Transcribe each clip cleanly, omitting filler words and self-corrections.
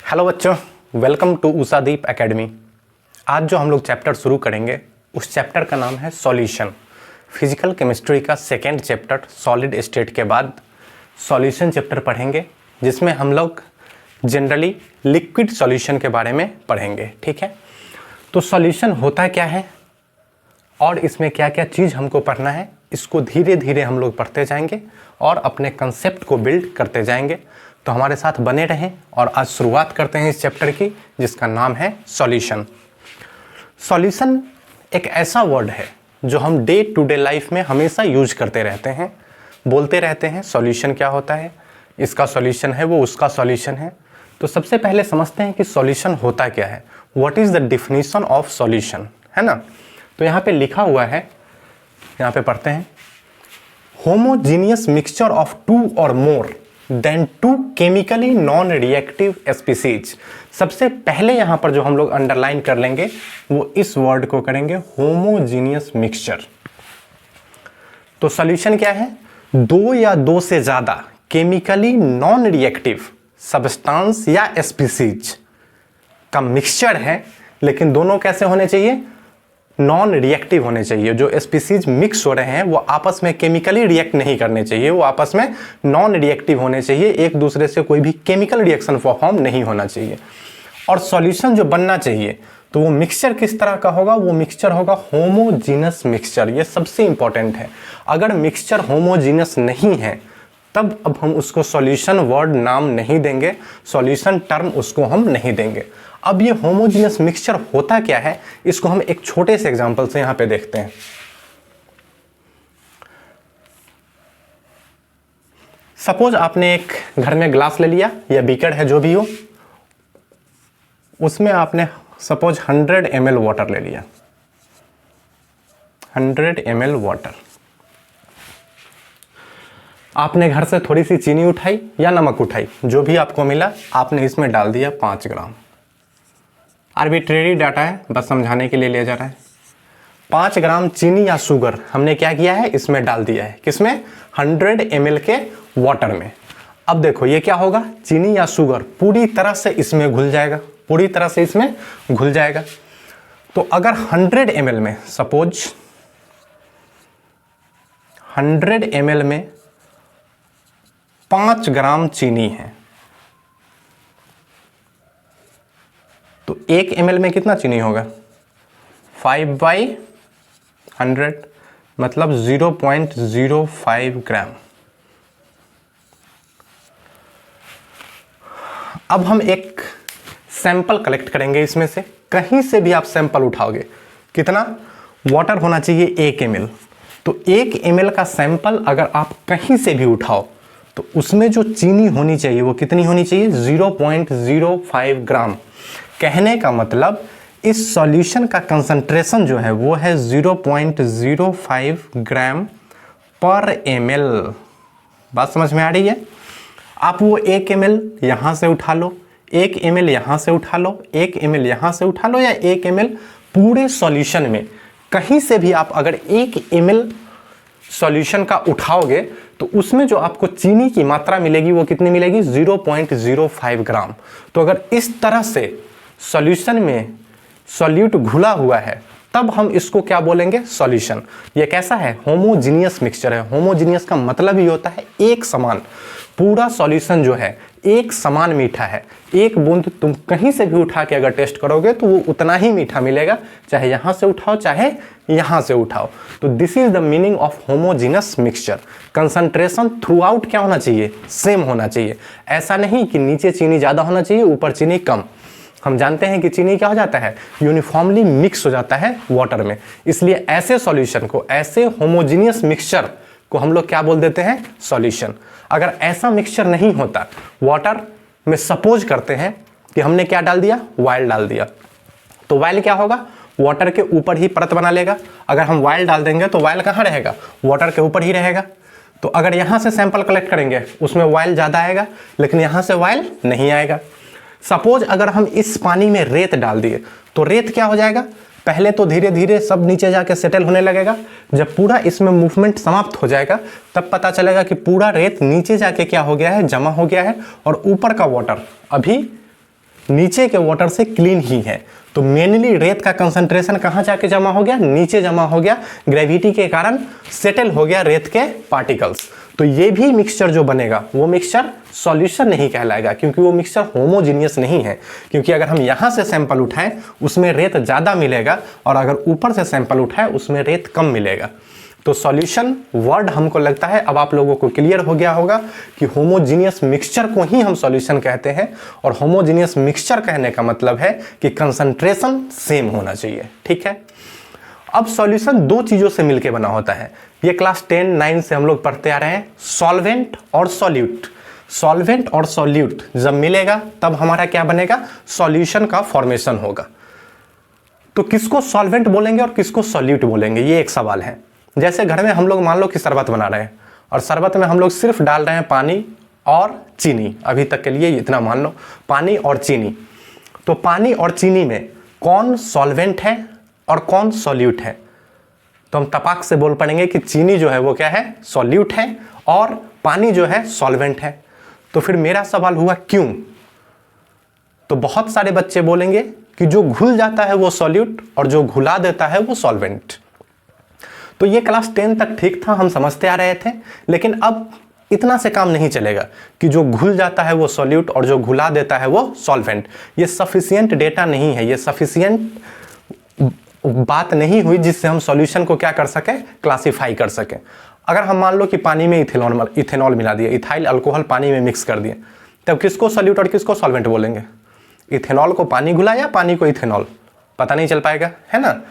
Hello बच्चों, welcome to उषादीप academy. आज जो हम लोग चैप्टर शुरू करेंगे उस चैप्टर का नाम है सॉल्यूशन। फिजिकल केमिस्ट्री का सेकेंड चैप्टर सॉलिड स्टेट के बाद सॉल्यूशन चैप्टर पढ़ेंगे, जिसमें हम लोग जनरली लिक्विड सॉल्यूशन के बारे में पढ़ेंगे। ठीक है, तो सॉल्यूशन होता क्या है और इसमें क्या क्या चीज़ हमको पढ़ना है, इसको धीरे धीरे हम लोग पढ़ते जाएंगे और अपने कंसेप्ट को बिल्ड करते जाएंगे। तो हमारे साथ बने रहें और आज शुरुआत करते हैं इस चैप्टर की, जिसका नाम है सॉल्यूशन। सॉल्यूशन एक ऐसा वर्ड है जो हम डे टू डे लाइफ में हमेशा यूज करते रहते हैं, बोलते रहते हैं सॉल्यूशन क्या होता है, इसका सॉल्यूशन है, वो उसका सॉल्यूशन है। तो सबसे पहले समझते हैं कि सॉल्यूशन होता क्या है, what is the definition of solution, है ना। तो यहाँ पे लिखा हुआ है, यहाँ पे पढ़ते हैं, homogeneous mixture of two or more than two chemically non reactive species. सबसे पहले यहाँ पर जो हम लोग अंडरलाइन कर लेंगे वो इस वर्ड को करेंगे, होमोजीनियस मिक्सचर। तो सॉल्यूशन क्या है, दो या दो से ज्यादा केमिकली नॉन रिएक्टिव सब्सटेंस या स्पीसीज का मिक्सचर है, लेकिन दोनों कैसे होने चाहिए, नॉन रिएक्टिव होने चाहिए। जो स्पीसीज मिक्स हो रहे हैं वो आपस में केमिकली रिएक्ट नहीं करने चाहिए, वो आपस में नॉन रिएक्टिव होने चाहिए, एक दूसरे से कोई भी केमिकल रिएक्शन परफॉर्म नहीं होना चाहिए। और सॉल्यूशन जो बनना चाहिए तो वो मिक्सचर किस तरह का होगा, वो मिक्सचर होगा होमोजीनस मिक्सचर। ये सबसे इंपॉर्टेंट है। अगर मिक्सचर होमोजीनस नहीं है तब अब हम उसको सॉल्यूशन वर्ड नाम नहीं देंगे, सॉल्यूशन टर्म उसको हम नहीं देंगे। अब ये होमोजीनियस मिक्सचर होता क्या है, इसको हम एक छोटे से एग्जांपल से यहां पे देखते हैं। सपोज आपने एक घर में ग्लास ले लिया या बीकर है जो भी हो, उसमें आपने सपोज 100 ml वाटर ले लिया, 100 ml वाटर। आपने घर से थोड़ी सी चीनी उठाई या नमक उठाई, जो भी आपको मिला आपने इसमें डाल दिया 5 ग्राम। आर्बिट्रेरी डाटा है, बस समझाने के लिए लिया जा रहा है। 5 ग्राम चीनी या शुगर हमने क्या किया है, इसमें डाल दिया है, किसमें, 100 ml के वाटर में। अब देखो ये क्या होगा, चीनी या शुगर पूरी तरह से इसमें घुल जाएगा, पूरी तरह से इसमें घुल जाएगा। तो अगर 100 ml में, सपोज 100 ml में 5 ग्राम चीनी है, तो 1 ml में कितना चीनी होगा, 5/100 मतलब 0.05 ग्राम। अब हम एक सैंपल कलेक्ट करेंगे इसमें से, कहीं से भी आप सैंपल उठाओगे, कितना वाटर होना चाहिए, 1 ml। तो 1 ml का सैंपल अगर आप कहीं से भी उठाओ तो उसमें जो चीनी होनी चाहिए वो कितनी होनी चाहिए, 0.05 ग्राम। कहने का मतलब इस सॉल्यूशन का कंसंट्रेशन जो है वो है 0.05 ग्राम पर ml। बात समझ में आ रही है। आप वो 1 ml यहाँ से उठा लो, 1 ml यहाँ से उठा लो, 1 ml यहाँ से उठा लो, या 1 ml पूरे सॉल्यूशन में कहीं से भी आप अगर 1 ml सॉल्यूशन का उठाओगे तो उसमें जो आपको चीनी की मात्रा मिलेगी वो कितनी मिलेगी, 0.05 ग्राम। तो अगर इस तरह से सॉल्यूशन में सॉल्यूट घुला हुआ है तब हम इसको क्या बोलेंगे, सॉल्यूशन। ये कैसा है, होमोजीनियस मिक्सचर है। होमोजीनियस का मतलब ही होता है एक समान। पूरा सॉल्यूशन जो है एक समान मीठा है, एक बूंद तुम कहीं से भी उठा के अगर टेस्ट करोगे तो वो उतना ही मीठा मिलेगा, चाहे यहाँ से उठाओ चाहे यहाँ से उठाओ। तो this is the meaning of homogeneous mixture. Concentration through out क्या होना चाहिए, सेम होना चाहिए। ऐसा नहीं कि नीचे चीनी ज़्यादा होना चाहिए ऊपर चीनी कम। हम जानते हैं कि चीनी क्या हो जाता है, यूनिफॉर्मली मिक्स हो जाता है वाटर में। इसलिए ऐसे सॉल्यूशन को, ऐसे होमोजीनियस मिक्सचर को हम लोग क्या बोल देते हैं, सॉल्यूशन। अगर ऐसा मिक्सचर नहीं होता वाटर में, सपोज करते हैं कि हमने क्या डाल दिया, ऑयल डाल दिया, तो ऑयल क्या होगा, वाटर के ऊपर ही परत बना लेगा। अगर हम ऑयल डाल देंगे तो ऑयल कहाँ रहेगा, वाटर के ऊपर ही रहेगा। तो अगर यहाँ से सैंपल कलेक्ट करेंगे उसमें ऑयल ज़्यादा आएगा, लेकिन यहाँ से ऑयल नहीं आएगा। सपोज अगर हम इस पानी में रेत डाल दिए तो रेत क्या हो जाएगा, पहले तो धीरे धीरे सब नीचे जाके सेटल होने लगेगा। जब पूरा इसमें मूवमेंट समाप्त हो जाएगा तब पता चलेगा कि पूरा रेत नीचे जाके क्या हो गया है, जमा हो गया है, और ऊपर का वाटर अभी नीचे के वाटर से क्लीन ही है। तो मेनली रेत का कंसंट्रेशन कहाँ जाके जमा हो गया, नीचे जमा हो गया, ग्रेविटी के कारण सेटल हो गया रेत के पार्टिकल्स। तो ये भी मिक्सचर जो बनेगा वो मिक्सचर सॉल्यूशन नहीं कहलाएगा, क्योंकि वो मिक्सचर होमोजीनियस नहीं है। क्योंकि अगर हम यहाँ से सैंपल उठाएं उसमें रेत ज़्यादा मिलेगा, और अगर ऊपर से सैंपल उठाएं उसमें रेत कम मिलेगा। तो सॉल्यूशन वर्ड हमको लगता है अब आप लोगों को क्लियर हो गया होगा कि होमोजीनियस मिक्सचर को ही हम सॉल्यूशन कहते हैं, और होमोजीनियस मिक्सचर कहने का मतलब है कि कंसंट्रेशन सेम होना चाहिए। ठीक है, अब सॉल्यूशन दो चीज़ों से मिलकर बना होता है। ये क्लास 10-9 से हम लोग पढ़ते आ रहे हैं, सॉल्वेंट और सॉल्यूट। सॉल्वेंट और सॉल्यूट जब मिलेगा तब हमारा क्या बनेगा, सॉल्यूशन का फॉर्मेशन होगा। तो किसको सॉल्वेंट बोलेंगे और किसको सॉल्यूट बोलेंगे, ये एक सवाल है। जैसे घर में हम लोग मान लो कि शरबत बना रहे हैं, और शरबत में हम लोग सिर्फ डाल रहे हैं पानी और चीनी, अभी तक के लिए इतना मान लो, पानी और चीनी। तो पानी और चीनी में कौन सॉल्वेंट है और कौन सॉल्यूट है? तो हम तपाक से बोल पड़ेंगे कि चीनी जो है वो क्या है, सॉल्यूट है, और पानी जो है सॉल्वेंट है। तो फिर मेरा सवाल हुआ क्यों? तो बहुत सारे बच्चे बोलेंगे कि जो घुल जाता है वो सॉल्यूट और जो घुला देता है वो सॉल्वेंट। तो ये क्लास 10 तक ठीक था, हम समझते आ रहे थे, लेकिन अब इतना से काम नहीं चलेगा कि जो घुल जाता है वो सॉल्यूट और जो घुला देता है वो सॉल्वेंट। ये सफिशिएंट डेटा नहीं है, ये सफिशिएंट बात नहीं हुई जिससे हम सॉल्यूशन को क्या कर सके, क्लासिफाई कर सके। अगर हम मान लो कि पानी में इथेनॉल मिला दिए, इथाइल अल्कोहल पानी में मिक्स कर दिए, तब किसको सॉल्यूट और किसको सॉल्वेंट बोलेंगे? इथेनॉल को पानी घुला या पानी को इथेनॉल? पता नहीं चल पाएगा, है ना।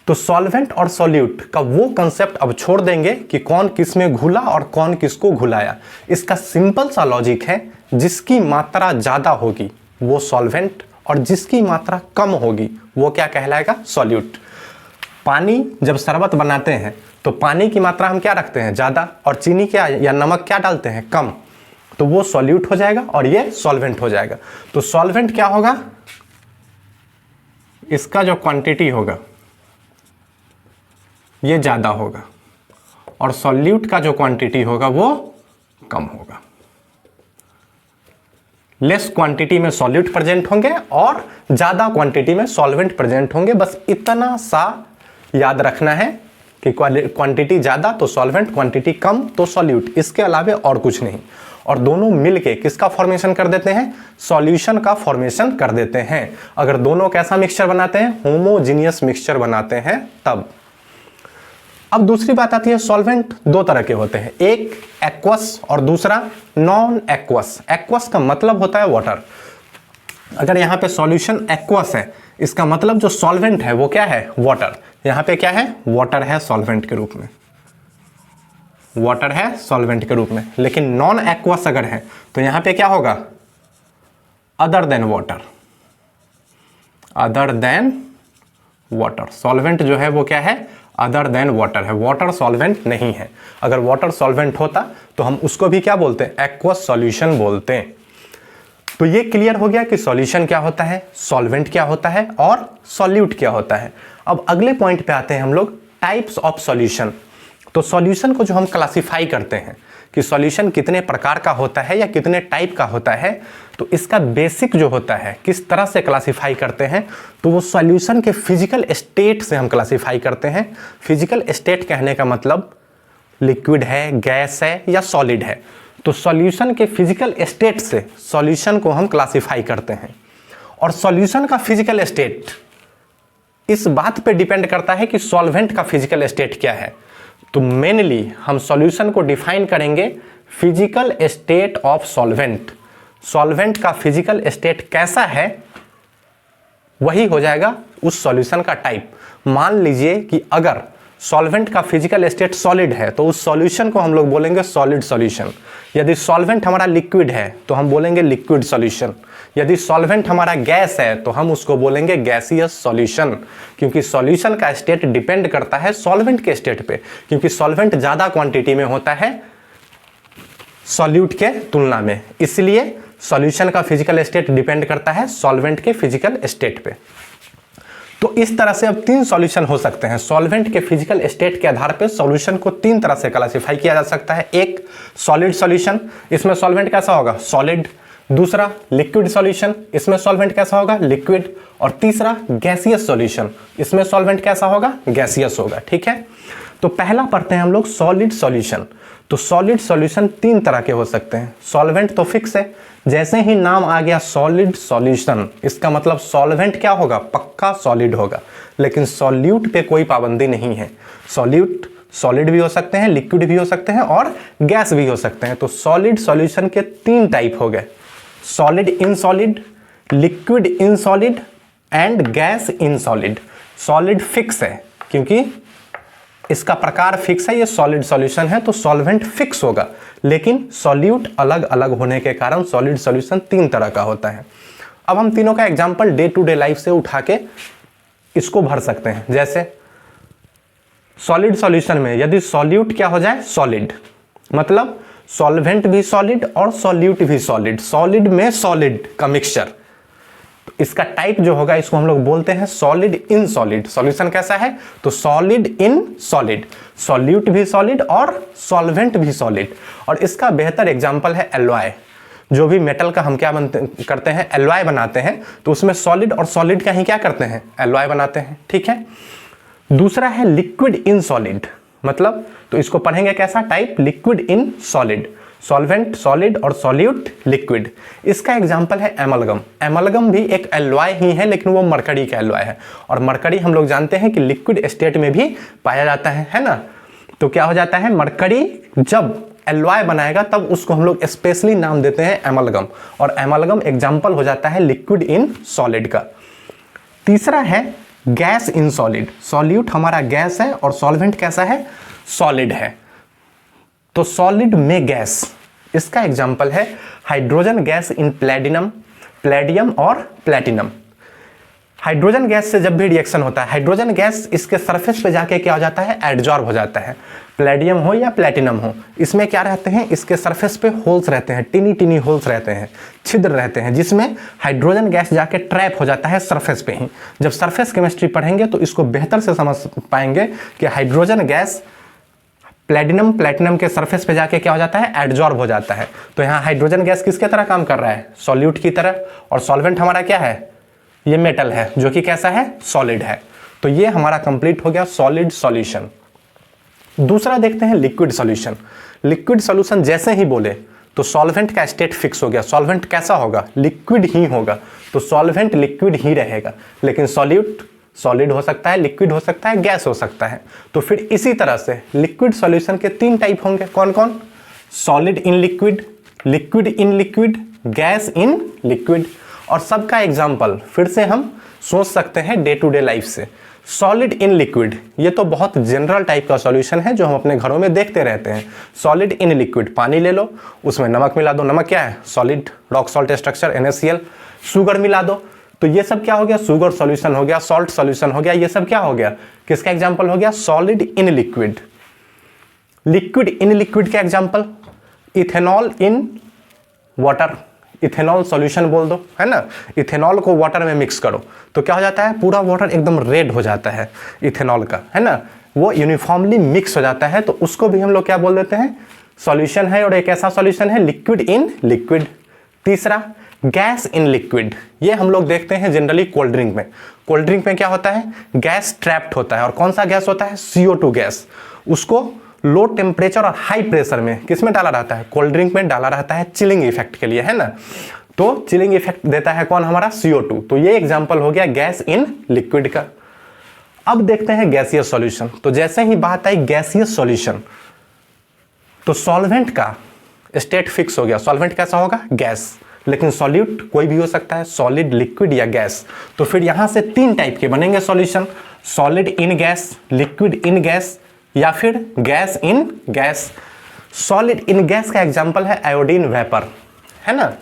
तो सॉल्वेंट और सॉल्यूट का वो कंसेप्ट अब छोड़ देंगे कि कौन किस में घुला और कौन किसको घुलाया। इसका सिंपल सा लॉजिक है, जिसकी मात्रा ज़्यादा होगी वो सॉल्वेंट और जिसकी मात्रा कम होगी वो क्या कहलाएगा, सॉल्यूट। पानी जब शरबत बनाते हैं तो पानी की मात्रा हम क्या रखते हैं, ज़्यादा, और चीनी क्या या नमक क्या डालते हैं, कम। तो वो सॉल्यूट हो जाएगा और ये सॉल्वेंट हो जाएगा। तो सॉल्वेंट क्या होगा, इसका जो क्वांटिटी होगा ये ज़्यादा होगा, और सॉल्यूट का जो क्वांटिटी होगा वो कम होगा। लेस क्वांटिटी में सॉल्यूट प्रेजेंट होंगे और ज़्यादा क्वांटिटी में सॉल्वेंट प्रेजेंट होंगे। बस इतना सा याद रखना है कि क्वांटिटी ज़्यादा तो सॉल्वेंट, क्वांटिटी कम तो सॉल्यूट, इसके अलावा और कुछ नहीं। और दोनों मिलके किसका फॉर्मेशन कर देते हैं, सॉल्यूशन का फॉर्मेशन कर देते हैं। अगर दोनों कैसा मिक्सचर बनाते हैं, होमोजीनियस मिक्सचर बनाते हैं तब। अब दूसरी बात आती है, सॉल्वेंट दो तरह के होते हैं, एक एक्वस और दूसरा नॉन एक्वस। एक्वस का मतलब होता है वाटर। अगर यहाँ पे सॉल्यूशन एक्वस है, इसका मतलब जो सॉल्वेंट है वो क्या है, वाटर। यहाँ पे क्या है, वाटर है सॉल्वेंट के रूप में, वाटर है सॉल्वेंट के रूप में। लेकिन नॉन एक्वस अगर है तो यहाँ पे क्या होगा, other than water, other than water. Solvent जो है वो क्या है, अदर देन वाटर है, वाटर सॉल्वेंट नहीं है। अगर वाटर सॉल्वेंट होता तो हम उसको भी क्या बोलते हैं, एक्वस सॉल्यूशन बोलते हैं। तो ये क्लियर हो गया कि सॉल्यूशन क्या होता है, सॉल्वेंट क्या होता है और सॉल्यूट क्या होता है। अब अगले पॉइंट पे आते हैं हम लोग, टाइप्स ऑफ सॉल्यूशन। तो सॉल्यूशन को जो हम क्लासिफाई करते हैं कि सॉल्यूशन कितने प्रकार का होता है या कितने टाइप का होता है, तो इसका बेसिक जो होता है किस तरह से क्लासिफाई करते हैं, तो वो सॉल्यूशन के फिजिकल स्टेट से हम क्लासिफाई करते हैं। फिजिकल स्टेट कहने का मतलब लिक्विड है, गैस है या सॉलिड है। तो सॉल्यूशन के फिजिकल स्टेट से सॉल्यूशन को हम क्लासिफाई करते हैं। और सॉल्यूशन का फिजिकल स्टेट इस बात पे डिपेंड करता है कि सॉल्वेंट का फिजिकल स्टेट क्या है। तो मेनली हम सॉल्यूशन को डिफाइन करेंगे physical state of solvent. Solvent का फिजिकल स्टेट कैसा है वही हो जाएगा उस सॉल्यूशन का टाइप। मान लीजिए कि अगर सॉल्वेंट का फिजिकल स्टेट सॉलिड है तो उस सॉल्यूशन को हम लोग बोलेंगे सॉलिड सॉल्यूशन। यदि सॉल्वेंट हमारा लिक्विड है तो हम बोलेंगे लिक्विड सॉल्यूशन। यदि सॉल्वेंट हमारा गैस है तो हम उसको बोलेंगे गैसियस सॉल्यूशन, क्योंकि सॉल्यूशन का स्टेट डिपेंड करता है सॉल्वेंट के स्टेट पे, क्योंकि सॉल्वेंट ज़्यादा क्वांटिटी में होता है सॉल्यूट के तुलना में। इसलिए सॉल्यूशन का फिजिकल स्टेट डिपेंड करता है सॉल्वेंट के फिजिकल स्टेट पे। तो इस तरह से अब तीन सॉल्यूशन हो सकते हैं। सॉल्वेंट के फिजिकल स्टेट के आधार पर सॉल्यूशन को तीन तरह से क्लासिफाई किया जा सकता है। एक सॉलिड सॉल्यूशन, इसमें सॉल्वेंट कैसा होगा, सॉलिड। दूसरा लिक्विड सॉल्यूशन, इसमें सॉल्वेंट कैसा होगा, लिक्विड। और तीसरा गैसियस सॉल्यूशन, इसमें सॉल्वेंट कैसा होगा, गैसियस होगा। ठीक है, तो पहला पढ़ते हैं हम लोग सॉलिड सॉल्यूशन। तो सॉलिड सॉल्यूशन तीन तरह के हो सकते हैं। सॉल्वेंट तो फिक्स है, जैसे ही नाम आ गया सॉलिड सॉल्यूशन, इसका मतलब सॉल्वेंट क्या होगा, पक्का सॉलिड होगा। लेकिन सॉल्यूट पे कोई पाबंदी नहीं है। सॉल्यूट सॉलिड भी हो सकते हैं, लिक्विड भी हो सकते हैं और गैस भी हो सकते हैं। तो सॉलिड सॉल्यूशन के तीन टाइप हो गए, solid in solid, liquid in solid and gas in solid. Solid fix है क्योंकि इसका प्रकार फिक्स है, ये सॉलिड सॉल्यूशन है तो सॉल्वेंट फिक्स होगा। लेकिन सॉल्यूट अलग अलग होने के कारण सॉलिड सॉल्यूशन तीन तरह का होता है। अब हम तीनों का example day to day life से उठा के इसको भर सकते हैं। जैसे सॉलिड सॉल्यूशन में यदि सॉल्यूट क्या हो जाए, सॉलिड, मतलब सॉल्वेंट भी सॉलिड और सॉल्यूट भी सॉलिड, सॉलिड में सॉलिड का मिक्सचर, तो इसका टाइप जो होगा इसको हम लोग बोलते हैं सॉलिड इन सॉलिड। सॉल्यूशन कैसा है, तो सॉलिड इन सॉलिड, सॉल्यूट भी सॉलिड और सॉल्वेंट भी सॉलिड। और इसका बेहतर एग्जांपल है एलॉय। जो भी मेटल का हम क्या करते हैं, एलॉय बनाते हैं, तो उसमें सॉलिड और सॉलिड का ही क्या करते हैं, एलॉय बनाते हैं। ठीक है, दूसरा है लिक्विड इन सॉलिड, मतलब तो इसको पढ़ेंगे कैसा type, liquid in solid, solvent solid और सॉल्यूट लिक्विड। इसका एग्जांपल है एमलगम। एमलगम भी एक एलॉय ही है लेकिन वो मरकरी का एलॉय है, और मरकरी हम लोग जानते हैं कि लिक्विड स्टेट में भी पाया जाता है ना। तो क्या हो जाता है, मरकरी जब एलॉय बनाएगा तब उसको हम लोग स्पेशली नाम देते हैं एमलगम, और एमलगम एग्जाम्पल हो जाता है लिक्विड इन सॉलिड का। तीसरा है गैस इन सॉलिड, सॉल्यूट हमारा गैस है और सॉल्वेंट कैसा है, सॉलिड है। तो सॉलिड में गैस, इसका एग्जांपल है hydrogen gas in platinum, Palladium और प्लेटिनम। हाइड्रोजन गैस से जब भी रिएक्शन होता है, हाइड्रोजन गैस इसके सरफेस पे जाके क्या हो जाता है, एडजॉर्ब हो जाता है। प्लेडियम हो या प्लेटिनम हो, इसमें क्या रहते हैं, इसके सरफेस पे होल्स रहते हैं, टिनी टिनी होल्स रहते हैं, छिद्र रहते हैं, जिसमें हाइड्रोजन गैस जाके ट्रैप हो जाता है सरफेस पे ही। जब सरफेस केमिस्ट्री पढ़ेंगे तो इसको बेहतर से समझ पाएंगे कि हाइड्रोजन गैस प्लेटिनम के सरफेस पे जाके क्या हो जाता है, एडजॉर्ब हो जाता है। तो यहाँ हाइड्रोजन गैस किसके तरह काम कर रहा है, सॉल्यूट की तरह, और सॉल्वेंट हमारा क्या है, ये मेटल है जो कि कैसा है, सॉलिड है। तो ये हमारा कंप्लीट हो गया सॉलिड सॉल्यूशन। दूसरा देखते हैं लिक्विड सॉल्यूशन। लिक्विड सॉल्यूशन जैसे ही बोले तो सॉल्वेंट का स्टेट फिक्स हो गया, सॉल्वेंट कैसा होगा, लिक्विड ही होगा, तो सॉल्वेंट लिक्विड ही रहेगा। लेकिन सॉल्यूट सॉलिड हो सकता है, लिक्विड हो सकता है, गैस हो सकता है। तो फिर इसी तरह से लिक्विड सॉल्यूशन के तीन टाइप होंगे, कौन कौन, solid in liquid, liquid in liquid, gas in liquid. और सबका एग्जाम्पल फिर से हम सोच सकते हैं डे टू डे लाइफ से। सॉलिड इन लिक्विड, ये तो बहुत जनरल टाइप का सॉल्यूशन है जो हम अपने घरों में देखते रहते हैं। सॉलिड इन लिक्विड, पानी ले लो, उसमें नमक मिला दो, नमक क्या है, solid rock salt structure NaCl, sugar मिला दो, तो ये सब क्या हो गया, शुगर सॉल्यूशन हो गया, सॉल्ट सॉल्यूशन हो गया, ये सब क्या हो गया, किसका एग्जांपल हो गया, solid in liquid. Liquid in liquid का example, ethanol in water, ethanol solution बोल दो, है ना। इथेनॉल को वाटर में मिक्स करो तो क्या हो जाता है, पूरा वाटर एकदम रेड हो जाता है इथेनॉल का, है ना, वो यूनिफॉर्मली मिक्स हो जाता है, तो उसको भी हम लोग क्या बोल देते हैं, सॉल्यूशन है, और एक ऐसा सॉल्यूशन है लिक्विड इन लिक्विड। तीसरा गैस इन लिक्विड, ये हम लोग देखते हैं जनरली कोल्ड ड्रिंक में। कोल्ड ड्रिंक में क्या होता है, गैस ट्रैप्ड होता है, और कौन सा गैस होता है, CO2 गैस। उसको लो टेम्परेचर और हाई प्रेशर में किस में डाला रहता है, कोल्ड ड्रिंक में डाला रहता है चिलिंग इफेक्ट के लिए, है ना। तो चिलिंग इफेक्ट देता है कौन, हमारा CO2। तो ये एग्जांपल हो गया गैस इन लिक्विड का। अब देखते हैं गैसियस सॉल्यूशन। तो जैसे ही बात आई गैसियस सॉल्यूशन, तो सॉल्वेंट का स्टेट फिक्स हो गया, सॉल्वेंट कैसा होगा, गैस। लेकिन सॉल्यूट कोई भी हो सकता है, सॉलिड, लिक्विड या गैस। तो फिर यहां से तीन टाइप के बनेंगे solution, solid in gas, liquid in gas, या फिर gas in gas. Solid in gas का एग्जांपल है आयोडीन वेपर, है ना।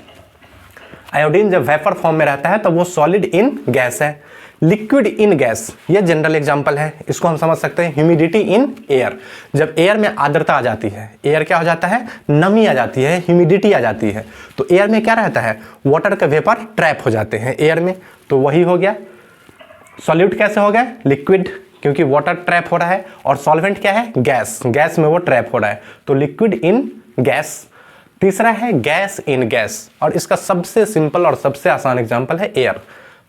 आयोडीन जब वेपर फॉर्म में रहता है तो वो सॉलिड इन गैस है। लिक्विड इन गैस, ये जनरल एग्जांपल है, इसको हम समझ सकते हैं ह्यूमिडिटी इन एयर। जब एयर में आर्द्रता आ जाती है, एयर क्या हो जाता है, नमी आ जाती है, ह्यूमिडिटी आ जाती है, तो एयर में क्या रहता है, वाटर के वेपर ट्रैप हो जाते हैं एयर में, तो वही हो गया। सॉल्यूट कैसे हो गया, लिक्विड, क्योंकि वाटर ट्रैप हो रहा है, और सॉल्वेंट क्या है, गैस, गैस में वो ट्रैप हो रहा है, तो लिक्विड इन गैस। तीसरा है गैस इन गैस, और इसका सबसे सिंपल और सबसे आसान एग्जांपल है एयर।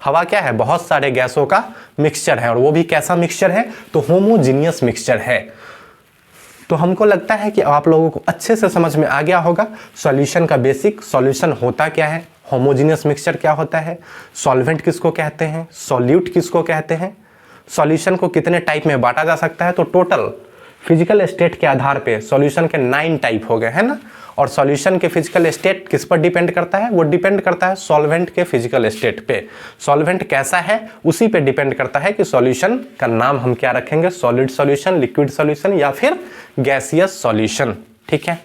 हवा क्या है, बहुत सारे गैसों का मिक्सचर है, और वो भी कैसा मिक्सचर है, तो होमोजीनियस मिक्सचर है। तो हमको लगता है कि आप लोगों को अच्छे से समझ में आ गया होगा सॉल्यूशन का बेसिक। सॉल्यूशन होता क्या है, होमोजीनियस मिक्सचर क्या होता है, सॉल्वेंट किसको कहते हैं, सॉल्यूट किसको कहते हैं, सॉल्यूशन को कितने टाइप में बांटा जा सकता है। तो टोटल फिजिकल स्टेट के आधार पे सॉल्यूशन के 9 टाइप हो गए, है ना। और सॉल्यूशन के फिजिकल स्टेट किस पर डिपेंड करता है, वो डिपेंड करता है सॉल्वेंट के फिजिकल स्टेट पे। सॉल्वेंट कैसा है उसी पे डिपेंड करता है कि सॉल्यूशन का नाम हम क्या रखेंगे, सॉलिड सॉल्यूशन, लिक्विड सॉल्यूशन या फिर गैसियस सॉल्यूशन। ठीक है।